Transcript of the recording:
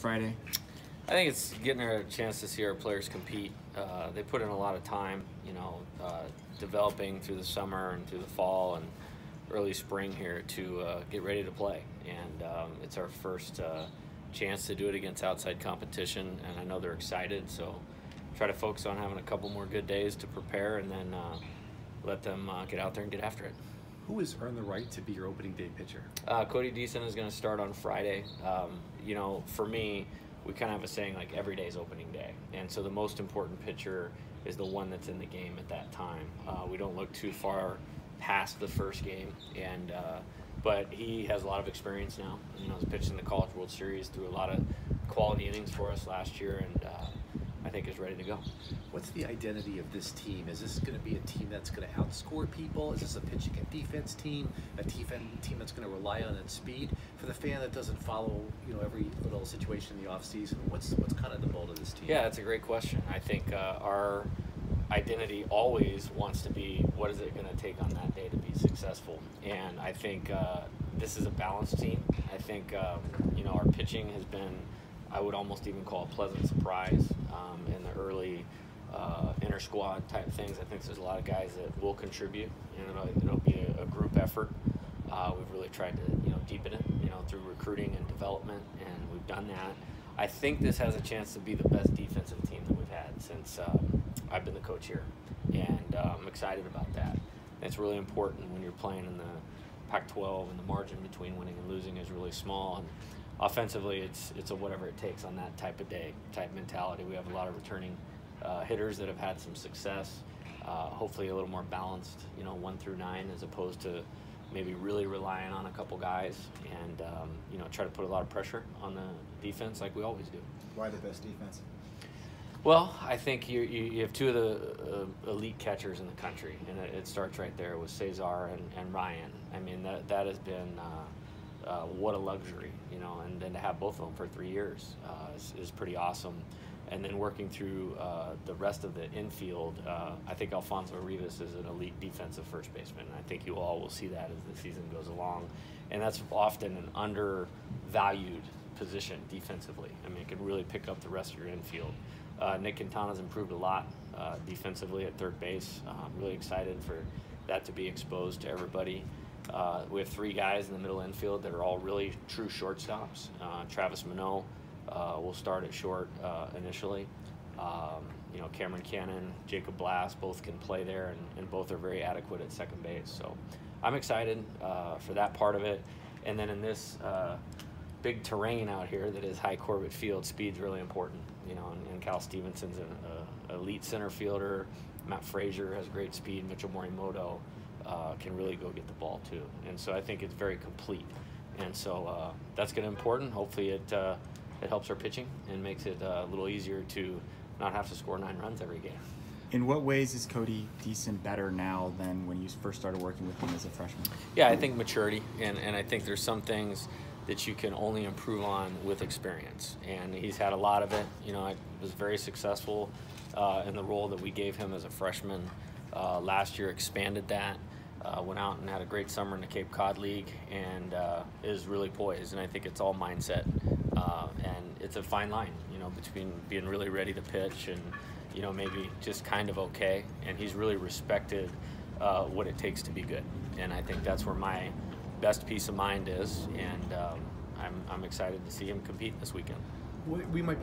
Friday? I think it's getting a chance to see our players compete. They put in a lot of time, developing through the summer and through the fall and early spring here to get ready to play. And it's our first chance to do it against outside competition, and I know they're excited. So try to focus on having a couple more good days to prepare, and then let them get out there and get after it. Who has earned the right to be your opening day pitcher? Cody Deason is going to start on Friday. For me, we kind of have a saying like every day is opening day, and so the most important pitcher is the one that's in the game at that time. We don't look too far past the first game, but he has a lot of experience now. He's pitched in the College World Series, threw a lot of quality innings for us last year, and I think is ready to go. What's the identity of this team? Is this going to be a team that's going to outscore people? Is this a pitching and defense team? A team that's going to rely on its speed? For the fan that doesn't follow, every little situation in the offseason, what's kind of the mold of this team? Yeah, that's a great question. I think our identity always wants to be, what is it going to take on that day to be successful? And I think this is a balanced team. I think our pitching has been, I would almost even call a pleasant surprise in the early inter-squad type things. I think there's a lot of guys that will contribute, and it'll be a group effort. We've really tried to deepen it through recruiting and development, and we've done that. I think this has a chance to be the best defensive team that we've had since I've been the coach here, and I'm excited about that. It's really important when you're playing in the Pac-12, and the margin between winning and losing is really small. And offensively, it's a whatever it takes on that type of day type mentality. We have a lot of returning hitters that have had some success. Hopefully a little more balanced, 1 through 9, as opposed to maybe really relying on a couple guys, and try to put a lot of pressure on the defense like we always do. Why the best defense? Well, I think you have two of the elite catchers in the country, and it starts right there with Cesar and Ryan. I mean, that has been what a luxury, and then to have both of them for 3 years is pretty awesome. And then working through the rest of the infield, I think Alfonso Rivas is an elite defensive first baseman. And I think you all will see that as the season goes along. And that's often an undervalued position defensively. I mean, it can really pick up the rest of your infield. Nick Quintana's improved a lot defensively at third base. I'm really excited for that to be exposed to everybody. We have 3 guys in the middle infield that are all really true shortstops. Travis Minot will start at short initially. Cameron Cannon, Jacob Blass, both can play there, and both are very adequate at second base. So I'm excited for that part of it. And then in this big terrain out here that is High Corbett Field, speed's really important. And Cal Stevenson's an elite center fielder. Matt Frazier has great speed. Mitchell Morimoto can really go get the ball too. And so I think it's very complete. And so that's going to be important. Hopefully it helps our pitching and makes it a little easier to not have to score 9 runs every game. In what ways is Cody Deason better now than when you first started working with him as a freshman? Yeah, I think maturity, and I think there's some things that you can only improve on with experience, and he's had a lot of it. I was very successful in the role that we gave him as a freshman. Last year expanded that, went out and had a great summer in the Cape Cod League, and is really poised, and I think it's all mindset. And it's a fine line, between being really ready to pitch and, maybe just kind of okay. And he's really respected what it takes to be good. And I think that's where my best peace of mind is. And I'm excited to see him compete this weekend. We might be